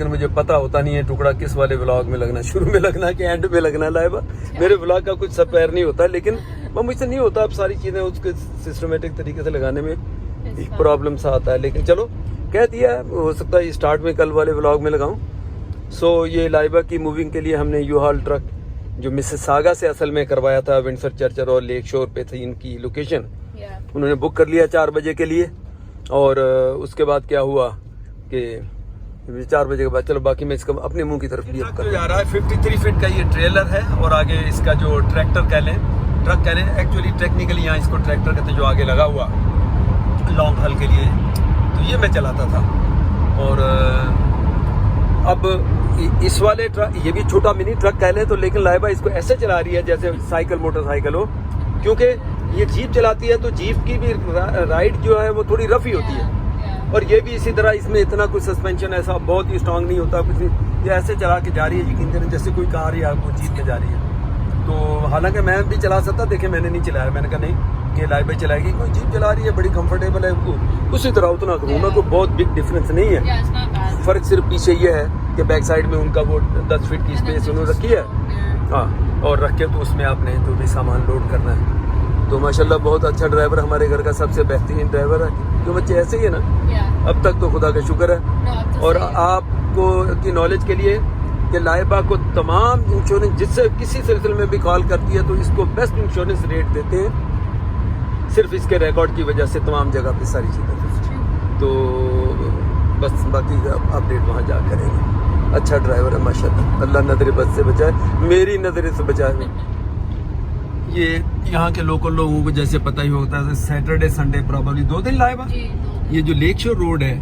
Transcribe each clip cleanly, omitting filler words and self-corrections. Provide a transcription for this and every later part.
लेकिन मुझे पता होता नहीं है टुकड़ा किस वाले व्लॉग में लगना, शुरू में लगना कि एंड में लगना। लाइबा मेरे व्लॉग का कुछ सपैर नहीं होता, लेकिन वो मुझसे नहीं होता। अब सारी चीजें उसके सिस्टमेटिक तरीके से लगाने में एक प्रॉब्लम सा आता है, लेकिन चलो कह दिया, हो सकता है स्टार्ट में कल वाले व्लॉग में लगाऊं। सो ये लाइबा की मूविंग के लिए हमने यूहाल ट्रक जो मिसिसागा से असल में करवाया था, विंडसर चर्चर और लेक शोर पे थी इनकी लोकेशन, उन्होंने बुक कर लिया 4 बजे के लिए। और उसके बाद क्या हुआ कि 4 बजे के बाद चलो बाकी मैं इसका अपने मुंह की तरफ लिए जा रहा है। 53 फीट का ये ट्रेलर है और आगे इसका जो ट्रैक्टर कह लें, ट्रक कह लें, एक्चुअली टेक्निकली यहाँ इसको ट्रैक्टर कहते हैं, जो आगे लगा हुआ लॉन्ग हल के लिए, तो ये मैं चलाता था। और अब इस वाले ट्रक, ये भी छोटा मिनी ट्रक कह लें तो, लेकिन लाइबा इसको ऐसे चला रही है जैसे साइकिल मोटरसाइकिल हो, क्योंकि ये जीप चलाती है तो जीप की भी राइड जो है वो थोड़ी रफ ही होती है। और ये भी इसी तरह, इसमें इतना कुछ सस्पेंशन ऐसा बहुत ही स्ट्रांग नहीं होता कुछ नहीं, ये ऐसे चला के जा रही है यकीन करें जैसे कोई कार या कोई जीप के जा रही है। तो हालांकि मैं भी चला सकता, देखे मैंने नहीं चलाया, मैंने कहा नहीं कि लाइबा चलाएगी, कोई जीप चला रही है बड़ी कंफर्टेबल है, उसी तरह उतना करूँगा, कोई बहुत बिग डिफरेंस नहीं है। फर्क सिर्फ पीछे ये है कि बैक साइड में उनका वो 10 फीट की स्पेस उन्होंने रखी है, हाँ, और रख के तो उसमें आपने जो भी सामान लोड करना है। तो माशाल्लाह बहुत अच्छा ड्राइवर, हमारे घर का सबसे बेहतरीन ड्राइवर है, जो बच्चे ऐसे ही है ना, अब तक तो खुदा का शुक्र है। और आपको की नॉलेज के लिए कि लाइबा को तमाम इंश्योरेंस, जिससे किसी सिलसिले में भी कॉल करती है तो इसको बेस्ट इंश्योरेंस रेट देते हैं, सिर्फ इसके रिकॉर्ड की वजह से तमाम जगह पे सारी चीज़ें। तो बस बाकी का अपडेट वहाँ जा करेंगे। अच्छा ड्राइवर है माशाल्लाह, अल्लाह नजर बद से बचाए, मेरी नजर से बचाए। ये यहाँ के लोकल लोगों को जैसे पता ही होता है, सैटरडे संडे प्रॉब्लली 2 दिन लाइबा। ये जो लेक शोर रोड है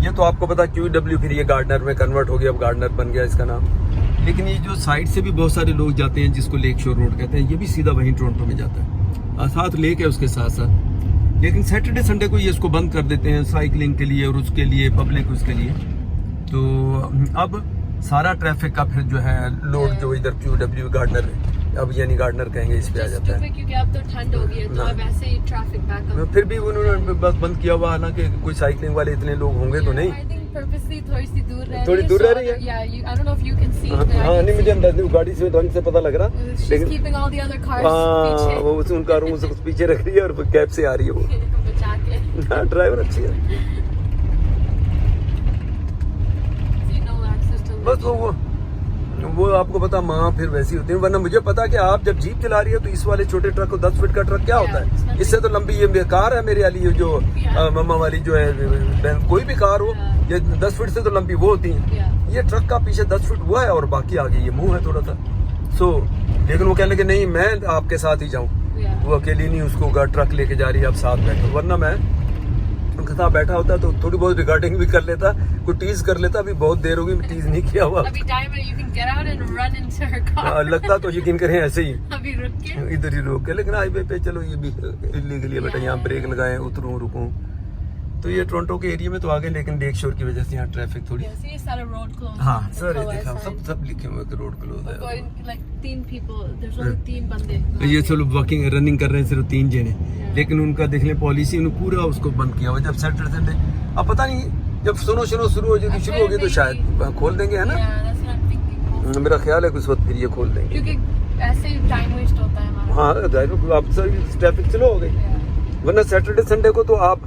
ये तो आपको पता QW, फिर ये गार्डनर में कन्वर्ट हो गया, अब गार्डनर बन गया इसका नाम। लेकिन ये जो साइड से भी बहुत सारे लोग जाते हैं जिसको लेक शोर रोड कहते हैं, ये भी सीधा वहीं टोरंटो में जाता है, साथ लेक है उसके साथ साथ। लेकिन सैटरडे संडे को ये इसको बंद कर देते हैं साइकिलिंग के लिए और उसके लिए पब्लिक उसके लिए। तो अब सारा ट्रैफिक का फिर जो है लोड जो इधर QW गार्डनर, अब यानी गार्डनर कहेंगे, इस पे आ जाता है, क्योंकि अब तो ठंड हो गई है, तो अब ऐसे ही ट्रैफिक बैकअप। फिर भी उन्होंने बस बंद किया हुआ, हालांकि कोई साइकिलिंग वाले इतने लोग होंगे तो नहीं, थोड़ी दूर रह रही है। हाँ नहीं, मुझे अंदाज नहीं, गाड़ी से ढंग से पता लग रहा, लेकिन हाँ वो उन कारों से कुछ पीछे रख रही है और कैब से आ रही है वो। हाँ ड्राइवर अच्छी है, बस वो आपको पता माँ फिर वैसी होती है। वरना मुझे पता कि आप जब जीप चला रही है तो इस वाले छोटे ट्रक को 10 फीट का ट्रक क्या होता है, इससे तो लंबी ये कार है मेरे वाली, जो मम्मा वाली जो है, कोई भी कार हो ये 10 फीट से तो लंबी वो होती है। ये ट्रक का पीछे 10 फीट हुआ है और बाकी आगे ये मुंह है थोड़ा सा। सो लेकिन वो कहने लगे नहीं मैं आपके साथ ही जाऊँ, वो अकेली नहीं, उसको ट्रक लेके जा रही है, आप साथ बैठो। वरना मैं उनके साथ बैठा होता तो थोड़ी बहुत रिकॉर्डिंग भी कर लेता, कोई टीज कर लेता। अभी बहुत देर होगी टीज नहीं किया हुआ, लगता तो यकीन करें ऐसे ही अभी रुक के इधर ही रोक के। लेकिन हाईवे पे चलो ये भी इलीगली है बेटा, यहाँ ब्रेक लगाए, उतरूं रुकूं, तो ये टोरंटो के एरिया में तो आ गए, लेकिन लेक शोर की वजह से यहाँ ट्रैफिक थोड़ी, हाँ सर देखा सब लिखे हुए रोड क्लोज है। 3 बंदे ये सब वॉकिंग रनिंग कर रहे हैं, सिर्फ 3 जने, लेकिन उनका देख लें पॉलिसी उन्होंने पूरा उसको बंद किया हुआ। जब सैटरडे संडे, अब पता नहीं जब सुनो शुरू होगी तो शायद खोल देंगे, है ना, मेरा ख्याल है कुछ वक्त फिर ये खोल देंगे, क्योंकि ऐसे ही टाइम वेस्ट होता है हमारा। हाँ आप सर ट्रैफिक स्लो हो गई, वरना सैटरडे संडे को तो आप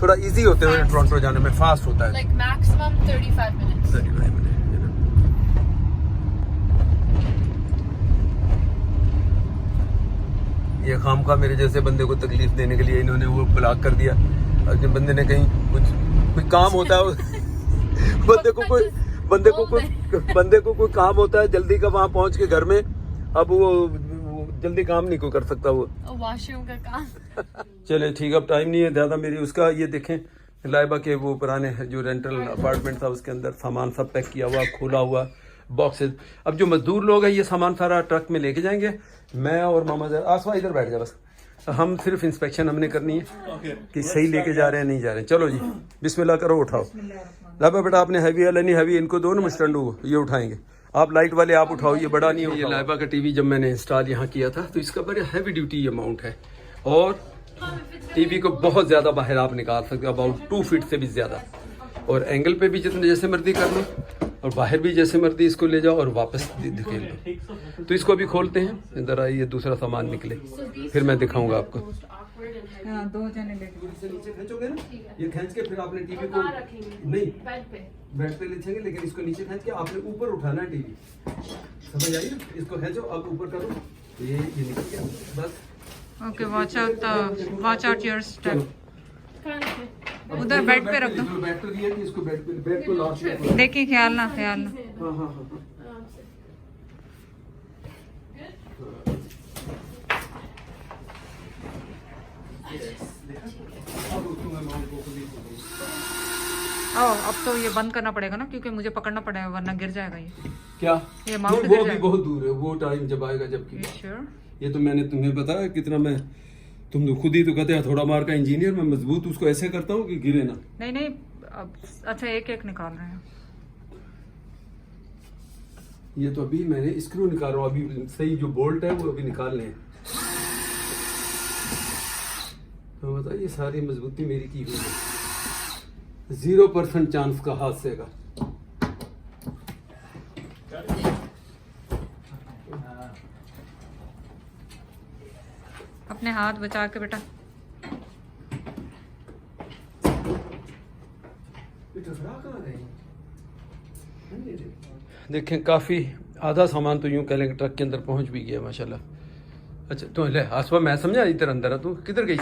थोड़ा इजी होते हैं टोरंटो जाने में, फास्ट होता है, like maximum 35 minutes। 35 मिनट। ये खामखा मेरे जैसे बंदे को तकलीफ देने के लिए इन्होंने वो ब्लॉक कर दिया। और जब बंदे ने कहीं कोई काम होता है बंदे को कोई काम होता है जल्दी का, वहां पहुंच के घर में, अब वो जल्दी काम नहीं कोई कर सकता, वो वॉशरूम का काम। चले ठीक, अब टाइम नहीं है ज्यादा मेरी उसका। ये देखें लाइबा के वो पुराने जो रेंटल अपार्टमेंट था उसके अंदर सामान सब पैक किया हुआ, खोला हुआ बॉक्सेस। अब जो मजदूर लोग हैं ये सामान सारा ट्रक में लेके जाएंगे, मैं और मामा आसवा इधर बैठ जा, बस हम सिर्फ इंस्पेक्शन हमने करनी है कि सही लेके जा रहे हैं नहीं जा रहे हैं। चलो जी बिस्मिल्लाह करो, उठाओ। लाइबा बेटा आपने हैवी वाला नहीं, हैवी इनको दो ना मुस्टंडू, ये उठाएंगे। आप लाइट वाले आप उठाओ, ये बड़ा नहीं हो। ये लाइबा का टीवी जब मैंने इंस्टॉल यहाँ किया था तो इसका बड़ा हैवी ड्यूटी अमाउंट है, और टीवी को बहुत ज्यादा बाहर आप निकाल सकते हो, अबाउट 2 फीट से भी ज्यादा। और एंगल पे भी जितने जैसे मर्जी कर लो और बाहर भी जैसे मर्जी इसको ले जाओ और वापस दिखेल लो। तो इसको अभी खोलते हैं, इधर आइए दूसरा सामान निकले फिर मैं दिखाऊंगा आपको। हाँ, 2 जने लेके नीचे खींचोगे ना, ये खींच के फिर आपने टीवी को नहीं बेड पे लेचेंगे, लेकिन इसको नीचे खींच के आपने ऊपर उठाना है टीवी, समझ आई ना? इसको खींचो अब ऊपर करो, ये निकल गया बस। Okay, watch out your step. उधर बेड पे रख दो। बेड पे दिया कि इसको बेड को लास्ट में देखिए, ख्याल ना। हाँ हाँ हाँ। अब तो ये बंद करना पड़ेगा ना, क्योंकि मुझे पकड़ना पड़ेगा वरना गिर जाएगा ये। क्या ये माउंट वो भी बहुत दूर है, वो टाइम जब आएगा जबकि श्योर। ये तो मैंने तुम्हें बताया कितना मैं, तुम तो खुद ही तो कहते हैं थोड़ा मार का इंजीनियर, मैं मजबूत उसको ऐसे करता हूँ कि गिरे ना। नहीं अब अच्छा एक एक निकाल रहे हैं। ये तो अभी मैंने स्क्रू निकाल रहा हूँ, अभी सही जो बोल्ट है वो अभी निकालने हैं। तो बताइए सारी मजबूती मेरी की हुई है, 0% चांस का हादसे का। अपने हाथ बचा के बेटा। देखें काफी आधा सामान तो यूं कह लें ट्रक के अंदर पहुंच भी गया माशाल्लाह। अच्छा तो ले आसवा, मैं समझा इधर अंदर है, तू किधर गई?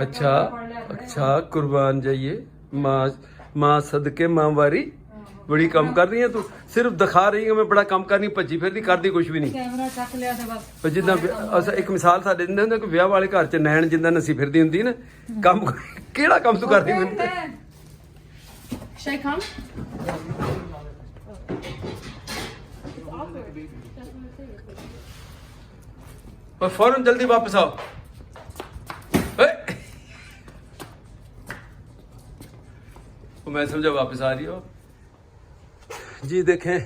अच्छा कुर्बान जाइए, माँ सदके माँ वारी बड़ी कम कर रही है तू, सिर्फ दिखा रही है मैं बड़ा कम कर रही, भज्जी फिर नहीं करती कुछ भी नहीं। पर जिदा अच्छा एक मिसाल साडे दिंदे हुंदे कि विआह वाले घर च नैन जिंदा नसी फिरदी हुंदी ना, कम केड़ा कम तू करदी मैनूं? Should I come? और फौरन जल्दी वापस आओ। मैं समझा वापस आ रही हो जी। देखें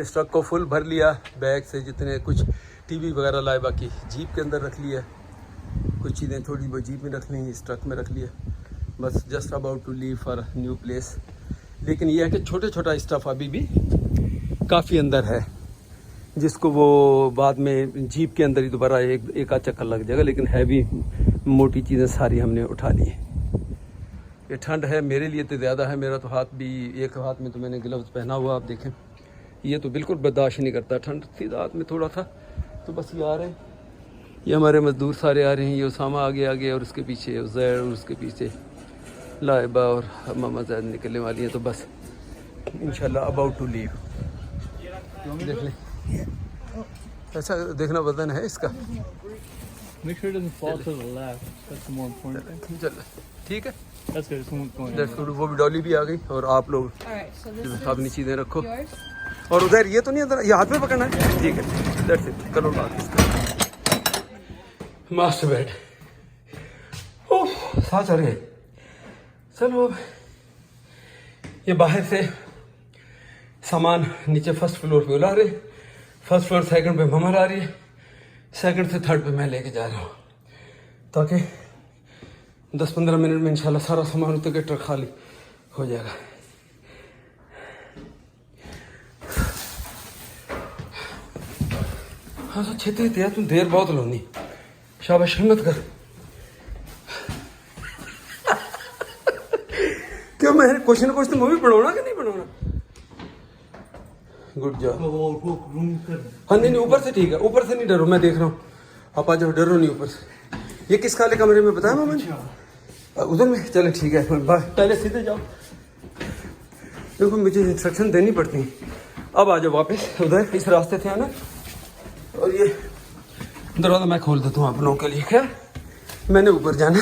इस ट्रक को फुल भर लिया बैग से, जितने कुछ टीवी वगैरह लाए, बाकी जीप के अंदर रख लिया, कुछ चीज़ें थोड़ी बहुत जीप में रख ली, इस ट्रक में रख लिया, बस just about to leave for new place. लेकिन यह है कि छोटे छोटा स्टफ़ अभी भी काफ़ी अंदर है, जिसको वो बाद में जीप के अंदर ही दोबारा एक आध चक्कर लग जाएगा, लेकिन हैवी मोटी चीज़ें सारी हमने उठा ली। ये ठंड है मेरे लिए तो ज़्यादा है, मेरा तो हाथ भी, एक हाथ में तो मैंने ग्लव्स पहना हुआ, आप देखें ये तो बिल्कुल बर्दाश्त नहीं करता ठंड। सीधा हाथ में थोड़ा था तो बस ये आ रहे हैं, ये हमारे मजदूर सारे आ रहे हैं, ये उसामा आगे और उसके पीछे उज़ैर और उसके पीछे लाइबा और मामा ज़ैद निकलने वाली हैं, तो बस इंशाल्लाह अबाउट टू लीव। देख लें, ऐसा देखना बदन है इसका। Make sure it doesn't fall to the left. That's the more important thing. चल ठीक है, That's good. Someone's going. That's good. वो भी डॉली भी आ गई और आप लोग Alright, so this is अपनी चीज़ें रखो। yours. और उधर ये तो नहीं, अंदर ये हाथ में पकड़ना है, ठीक है, दैट्स इट, करो बात इसका। मास्टर बेड, ओह सांस चढ़ गए। चलो अब ये बाहर से सामान नीचे फर्स्ट फ्लोर पे उला रहे, फर्स्ट फ्लोर सेकंड पे ममर आ रही है, सेकंड से थर्ड पे मैं लेके जा रहा हूँ, ताकि 10-15 मिनट में इंशाल्लाह सारा सामान उतर के ट्रक खाली हो जाएगा। हाँ तो छेती थी तुम, देर बहुत लोनी, शाबाश हिम्मत कर। क्यों मैं कुछ ना कुछ तो मूवी पढ़ाना कि नहीं पढ़ाना? Good job. हाँ नहीं ऊपर से ठीक है, ऊपर से नहीं डरो, मैं देख रहा हूँ, आप आ जाओ, डरो नहीं ऊपर से। ये किस काले कमरे में बताया मामा ने? उधर में, चले ठीक है, पहले सीधे जाओ, देखो मुझे इंस्ट्रक्शन देनी पड़ती। अब आ जाओ वापस, उधर इस रास्ते से आना, और ये दरवाजा मैं खोल देता हूँ आप लोगों के लिए। क्या मैंने ऊपर जाना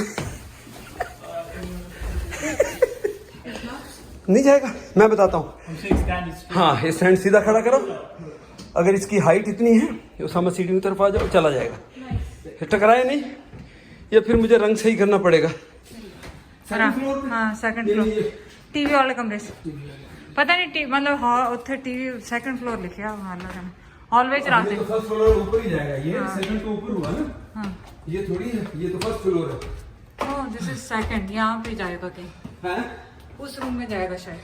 नहीं जाएगा, मैं बताता हूँ। हाँ ये स्टैंड सीधा खड़ा करो, अगर इसकी हाइट इतनी है उसामा सीढ़ी की तरफ आ जाओ, चला जाएगा, टकराए नहीं, या फिर मुझे रंग सही करना पड़ेगा। हाँ सेकंड फ्लोर, टीवी वाले कमरे से पता नहीं, मतलब उत्थे टीवी सेकंड फ्लोर लिखा हॉलवे च रखते। फर्स्ट फ्लोर ऊपर ही जाएगा, ये सेकंड तो ऊपर हुआ ना। हाँ। ये थोड़ी है, ये तो फर्स्ट फ्लोर है, ओह दिस इज सेकंड, यहाँ पे जाएगा कहीं, हैं? उस रूम में जाएगा शायद।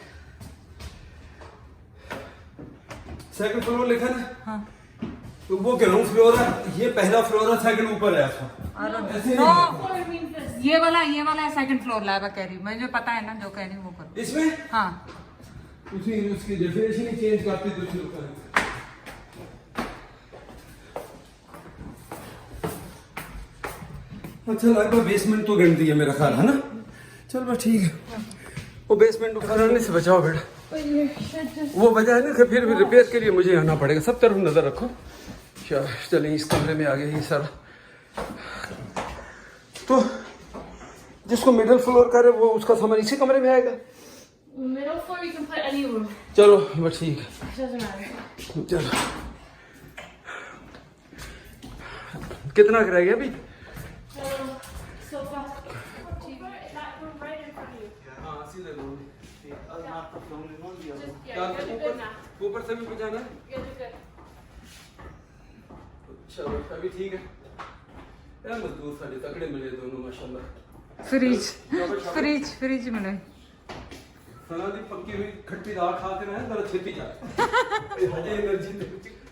सेकंड फ्लोर लिखा ना? हाँ तो वो ग्राउंड फ्लोर है, ये पहला फ्लोर है, सेकंड ऊपर है ऐसा। ऐसे नो नहीं ये वाला है सेकंड फ्लोर लाइबा कह रही हूँ, मुझे पता है ना जो कह रही हूँ वो करो। इसमें हाँ उसकी डेफिनेशन ही चेंज करती तो शुरू करें। अच्छा लाइबा बेसमेंट तो गिनती है मेरा ख्याल है ना? चल बस ठीक है, वो बेसमेंट उखाड़ने से बचाओ बेटा। वो वजह है ना कि फिर रिपेयर के लिए मुझे आना पड़ेगा। सब तरफ नजर रखो। चलिए इस कमरे में आ गए ये सारा। तो जिसको मिडिल फ्लोर करे वो उसका सामान इसी कमरे में आएगा। Middle floor, you can put any room. चलो बस ठीक है, It doesn't matter. चलो। कितना रह गया अभी? Sofa. TV, that room right in front of you. हाँ सीधे लो। Just, yeah, you guys are good now. ऊपर से भी बचाना है? You guys are good. चलो अभी ठीक है। यार मजदूर सारे तगड़े मिले दोनों माशाल्लाह। फ्रिज मिले। सना दी पक्की हुई खट्टी दाल खाते रहे जरा छेती जा। हजे एनर्जी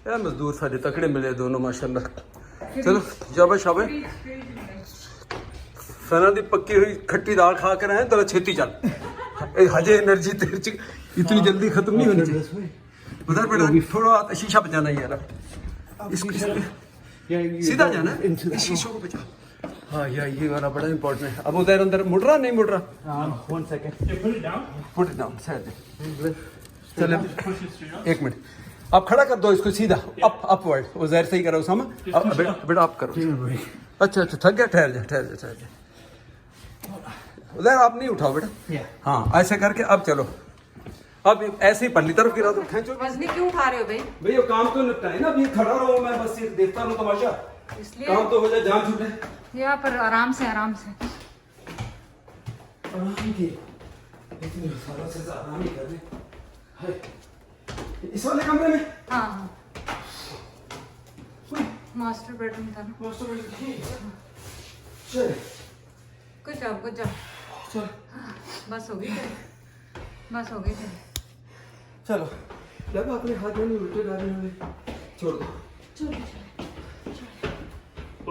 यार मजदूर सारे तगड़े मिले दोनों माशाल्लाह। चलो शाबाश शाबाश। सना दी पक्की हुई खट्टी दाल खा के रहे जरा छेती चल। हजे एनर्जी तेरे च इतनी जल्दी खत्म नहीं होनी चाहिए। उधर बेटा थोड़ा शीशा बचाना यार। इसको सीधा जाना इस शीशों को बचा। हाँ यार ये वाला बड़ा इंपॉर्टेंट है। अब उधर अंदर मुड़ रहा नहीं मुड़ रहा? 1 second. Put it down. Put it down side. चले एक मिनट, आप खड़ा कर दो इसको सीधा अपवर्ड। वो जहर सही करो उसामा। बेटा आप करो। अच्छा अच्छा थक गया, ठहर जा। उधर आप नहीं उठाओ बेटा। हाँ ऐसे करके अब चलो। अब ऐसे ही पल्ली तरफ गिरा दो। खींचो। वजनी क्यों उठा रहे हो भाई? भाई ये काम तो निपटाए ना, अभी खड़ा रहो मैं बस ये देखता रहूं तमाशा। इसलिए काम तो हो जाए, जान छूटे। यहाँ पर आराम से आराम की इतनी सालों से आराम ही कर रहे। इस वाले कमरे में? हाँ मास्टर बेडरूम था ना। Master bedroom. चल कुछ जाओ चल बस हो गई तेरी। चलो लगा अपने हाथ में नहीं उल्टे डालने वाले, छोड़ दो।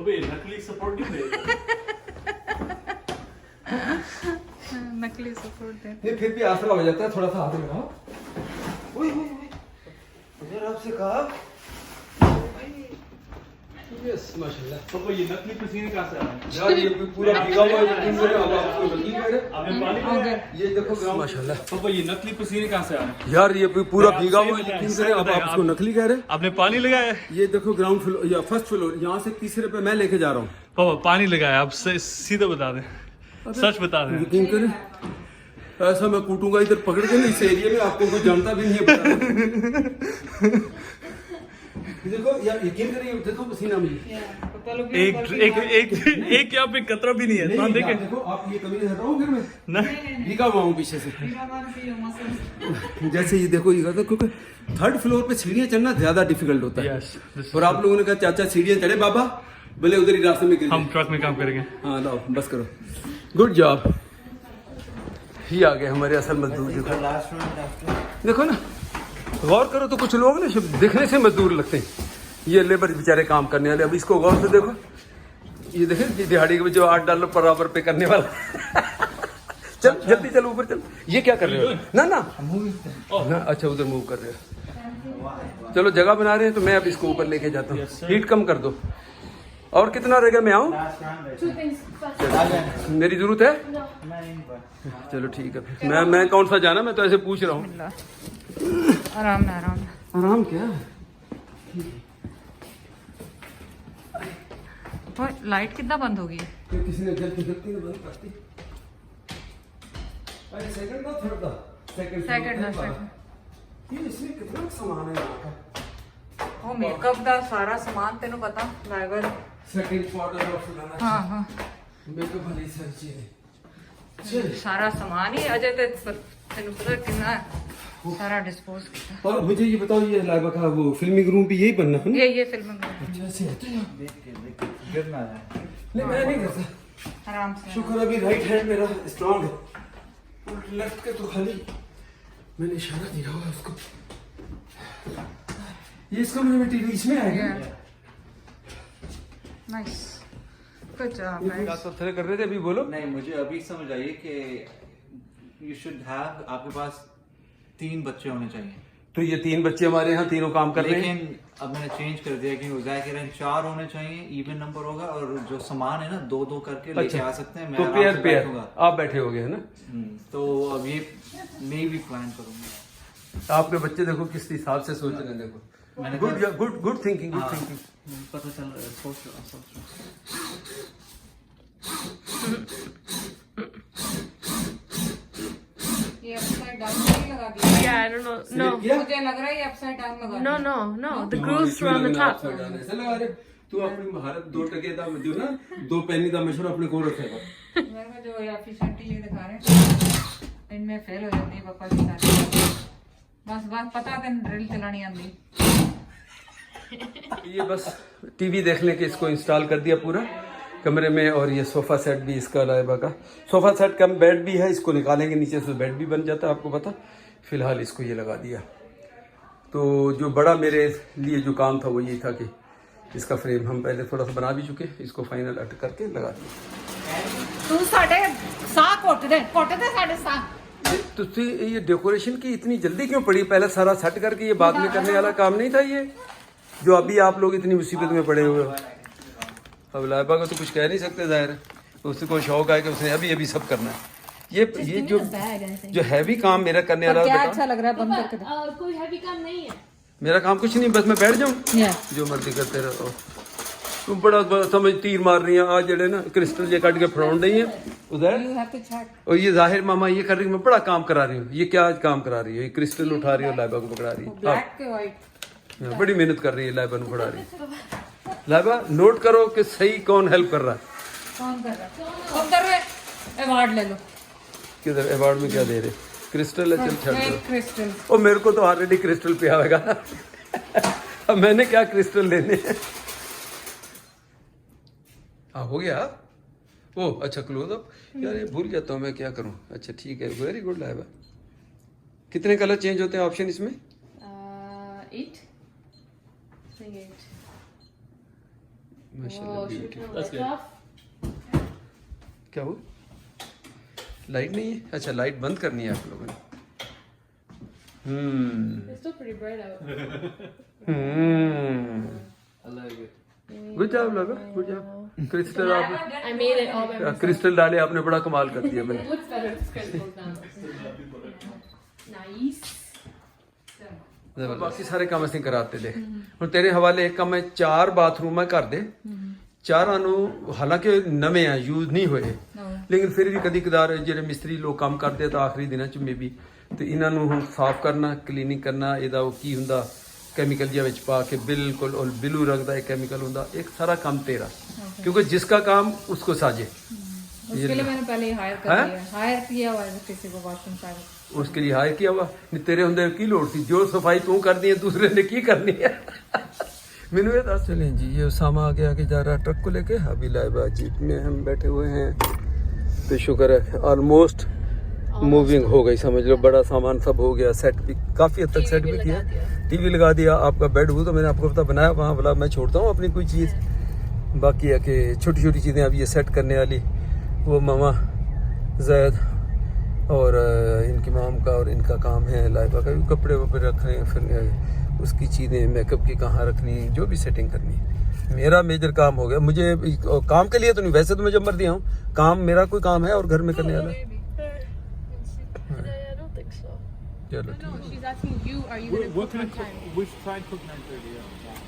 अबे नकली सपोर्ट नहीं देगा। नकली सपोर्ट दे। ये फिर भी आसरा हो जाता है, थोड़ा सा हाथ में लगाओ। ओए यार आपसे कहा यस माशाल्लाह। पापा ये नकली पसीने कहाँ से आ रहा है? यार ये पूरा भीगा हुआ है लेकिन अब आपको लगी है। आपने पानी लगाया? ये देखो ग्राउंड माशाल्लाह। पापा ये नकली पसीने कहाँ से आ रहे हैं? यार ये पूरा भीगा हुआ है लेकिन अब आप उसको नकली कह रहे हैं। आपने पानी लगाया? ये देखो ग्राउंड फ्लोर या फर्स्ट फ्लोर, यहाँ से तीसरे पे मैं लेके जा रहा हूँ। पापा पानी लगाया, आप सीधा बता दें, सच बता दें। यकीन करें ऐसा मैं कूटूंगा इधर पकड़ के ना इस एरिया में, आपको कोई जानता भी नहीं है। देखो यार यकीन करिए, देखो पसीना मुझे एक यहाँ पे कतरा भी नहीं है। नहीं, देखे देखो आप ये कमीज हटाओ फिर मैं नहीं भीगा हुआ हूँ पीछे से। जैसे ये देखो ये करता, क्योंकि थर्ड फ्लोर पे सीढ़ियाँ चढ़ना ज्यादा डिफिकल्ट होता है। और आप लोगों ने कहा चाचा सीढ़ियाँ चढ़े बाबा, बोले उधर ही रास्ते में गिर हम ट्रक में काम करेंगे। हाँ लाओ बस करो, गुड जॉब। ही आ गए हमारे असल मजदूर। देखो ना, गौर करो तो कुछ लोग ना दिखने से मजदूर लगते हैं, ये लेबर बेचारे काम करने वाले। अब इसको गौर से देखो, ये देखे दिहाड़ी के जो $8 बराबर पे करने वाला। चल जल्दी चल ऊपर चल। ये क्या कर रहे हो? ना अच्छा उधर मूव कर रहे हो। चलो जगह बना रहे हैं तो मैं अब इसको ऊपर लेके जाता हूँ। हीट कम कर दो। और कितना रहेगा, मैं आऊँ? 2 things. Bus. मेरी जरूरत है? No. चलो ठीक है फिर मैं कौन सा जाना, मैं तो ऐसे पूछ रहा हूँ। आराम में आराम क्या? लाइट कितना बंद होगी? तो किसी ने गलती ने बंद कर दी। अरे सेकंड का थर्ड का सेकंड ये इसमें कितना सामान है यहाँ का? वो मेकअप दा सारा सामान तेनू पता लाइवर। सेकंड पाउडर और सुनाना। हाँ मेकअप वाली सारी चीजें सारा सामान ही अजय तेनू पता कितना सारा डिस्पोज किया। और मुझे ये बताओ, ये लाइबा का वो फिल्मिंग रूम भी यही बनना है ना? ये फिल्म में अच्छा से है तो गिरना है। नहीं मैं नहीं करता। आराम से। शुक्र अभी राइट हैंड मेरा स्ट्रांग है और लेफ्ट के तो खाली मैंने इशारा दिया हुआ उसको। ये इसका मुझे मटेरियल इसमें आएगा। नाइस, गुड जॉब क्या गाइस। पत्थर कर रहे थे अभी, बोलो। नहीं, मुझे अभी समझ आई कि यू शुड हैव, आपके पास 3 बच्चे होने चाहिए। तो ये 3 बच्चे हमारे यहाँ तीनों काम कर रहे हैं। लेकिन अब मैंने चेंज कर दिया कि उजाय कह रहे हैं 4 होने चाहिए, इवन नंबर होगा, और जो सामान है ना 2-2 करके लेके आ सकते हैं। मैं तो आराम पेयर से पेयर बैठूंगा। आप बैठे हो गए है ना। तो अब ये मैं भी प्लान करूंगा। आपके बच्चे देखो किस हिसाब से सोच रहे हैं, देखो। मैंने good good good thinking, good हाँ। थिंकिंग। पता चल रहा है, सोच रहा। ये अपसाइड डाउन नहीं लगा दिया। Yeah, I don't know. No. मुझे लग रहा है ये अपसाइड डाउन लगा No, दिया। no. The grooves were on the top. ऐसे लगा रहे तू अपनी भारत 2 टके दा जो ना 2 पैनी दा मशहूर अपने को रखेगा। मेरे को जो एफिशिएंटली ये दिखा रहे हैं इनमें फेल हो जाती है पापा की सारी। बस पता है ड्रिल चलानी आंदी। ये बस टीवी देखने के इसको इंस्टॉल कर दिया पूरा कमरे में, और ये सोफा सेट भी इसका लाइबा का सोफा सेट कम बेड भी है। इसको निकालेंगे नीचे से बेड भी बन जाता है, आपको पता। फिलहाल इसको ये लगा दिया। तो जो बड़ा मेरे लिए जो काम था वो ये था कि इसका फ्रेम हम पहले थोड़ा सा बना भी चुके, इसको फाइनल अट करके लगा दिया। तू साढ़े साह घुट दे साढ़े साह। तो ये डेकोरेशन की इतनी जल्दी क्यों पड़ी? पहले सारा सेट करके ये बाद में करने वाला काम नहीं था ये, जो अभी आप लोग इतनी मुसीबत में पड़े हुए हो। अब लाइबा को तो कुछ कह नहीं सकते, जाहिर है उससे कोई शौक है कि उसने अभी अभी सब करना है। ये जो हैवी काम मेरा करने वाला क्या बेटा, अच्छा लग रहा है बंद करके दे। कोई हैवी काम नहीं है। मेरा काम कुछ नहीं, बस मैं बैठ जाऊं जो मर्जी करते रहो। तुम बड़ा समझ तीर मार रही है आज जड़े ना क्रिस्टल जे कट के फरौंड रही है उधर। You have to check. और ये जाहिर मामा ये कर रही है, मैं बड़ा काम करा रही हूँ। ये क्या आज काम करा रही है? ये क्रिस्टल उठा रही है और लाइबा को पकड़ा रही है। ब्लैक के व्हाइट हाँ, बड़ी मेहनत कर रही है, लाइबा को पकड़ा रही है। लाइबा नोट करो कि सही कौन हेल्प कर रहा है। कौन कर रहा है? कौन कर रहा है? अवार्ड ले लो। किधर अवार्ड में क्या दे रहे? क्रिस्टल है, चल छड़ दो। क्रिस्टल और मेरे को तो ऑलरेडी क्रिस्टल पिया होगा। अब मैंने क्या क्रिस्टल लेने हैं? हाँ हो गया। ओ अच्छा क्लोज अप यार, ये भूल जाता हूँ मैं, क्या करूँ। अच्छा ठीक है, वेरी गुड लाइबा। कितने कलर चेंज होते हैं ऑप्शन इसमें? 8. I think 8. माशाल्लाह Oh, should we beautiful। turn the light off? क्या हो? लाइट नहीं है? अच्छा लाइट बंद करनी है आप लोगों ने। It's still pretty bright out. I like it. Good job लगा, गुड जॉब। क्रिस्टल आप I made it all by myself. Crystal डाले आपने, बड़ा कमाल कर दिया मैंने। It looks better if it's goes down. Nice. बाकी सारे काम ਅਸੀਂ कराते ले। ਹੁਣ तेरे हवाले एक काम है 4 बाथरूम है घर दे। 4 ਨੂੰ ਹਾਲਾਂਕਿ ਨਵੇਂ ਆ, ਯੂਜ਼ ਨਹੀਂ ਹੋਏ, ਲੇਕਿਨ ਫਿਰ ਵੀ ਕਦੀ ਕਦਾਰ ਜਿਹੜੇ ਮਿਸਤਰੀ ਲੋਕ ਕੰਮ ਕਰਦੇ ਤਾਂ ਆਖਰੀ ਦਿਨਾਂ ਚ ਮੇਬੀ ਤੇ ਇਹਨਾਂ ਨੂੰ ਹੁਣ ਸਾਫ਼ ਕਰਨਾ, ਕਲੀਨਿੰਗ ਕਰਨਾ, ਇਹਦਾ ਉਹ ਕੀ ਹੁੰਦਾ ਕੈਮੀਕਲ ਜਿਹਾ ਵਿੱਚ ਪਾ ਕੇ ਬਿਲकुल और ਬਿਲੂ रंग ਦਾ एक केमिकल ਹੁੰਦਾ। एक सारा काम तेरा, क्योंकि जिसका काम उसको साजे। उसके लिए मैंने पहले ही हायर कर लिया, हायर किया हुआ है किसी को वॉशरूम सर्विस। उसके लिए हायर किया हुआ नहीं, तेरे होंदे की लोड़ थी? जो सफाई तू कर दी है दूसरे ने की करनी है। मैनू ये दस। चलें जी, ये उसामा आगे आगे जा रहा है ट्रक को लेके। अभी लाइबा जीप में हम बैठे हुए हैं, तो शुक्र है ऑलमोस्ट मूविंग हो गई, समझ लो। बड़ा सामान सब हो गया, सेट भी काफी हद तक सेट भी किया, टीवी लगा दिया। आपका बेड वो तो मैंने आपको पता बनाया, वहाँ बोला मैं छोड़ता हूँ अपनी कोई चीज़। बाकी है कि छोटी छोटी चीज़ें अब ये सेट करने वाली, वो मामा जैद और इनकी माम का और इनका काम है। लाइबा का भी कपड़े वपड़े रख रहे हैं, फिर उसकी चीज़ें मेकअप की कहाँ रखनी, जो भी सेटिंग करनी है। मेरा मेजर काम हो गया। मुझे काम के लिए तो नहीं, वैसे तो मैं जब मर दिया हूँ, काम मेरा कोई काम है और घर में करने वाला। I don't think so. चलो No, she's asking you, are you going to What cook can on time? we try and cook 9:30? Yeah.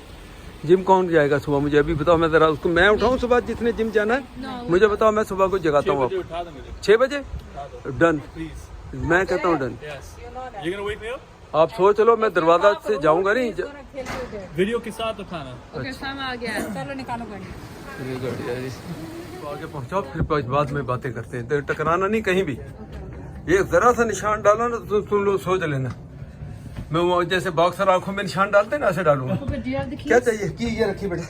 Gym कौन जाएगा सुबह? मुझे अभी बताओ, मैं जरा उसको मैं उठाऊं सुबह जितने जिम जाना है? मुझे बताओ, मैं सुबह को जगाता हूँ। मुझे आप उठा देंगे 6 बजे डन, प्लीज। मैं कहता हूँ done. Yes. You're gonna wake me up? आप सोच लो, मैं दरवाजा से जाऊंगा नहीं। वीडियो के साथ उठाना। Okay, time out again. चलो निकालो गाड़ी। ये गाड़ी है जी। तो आगे पहुंचाओ, फिर बाद में बातें करते हैं। तो टकराना नहीं कहीं भी। ये जरा सा निशान डाला ना तो तुम लोग सोच लेना मैं वो जैसे बॉक्सर आंखों में निशान डालते हैं ना, ऐसे डालूंगा। But do you have the keys? क्या चाहिए? की ये रखी बेटा।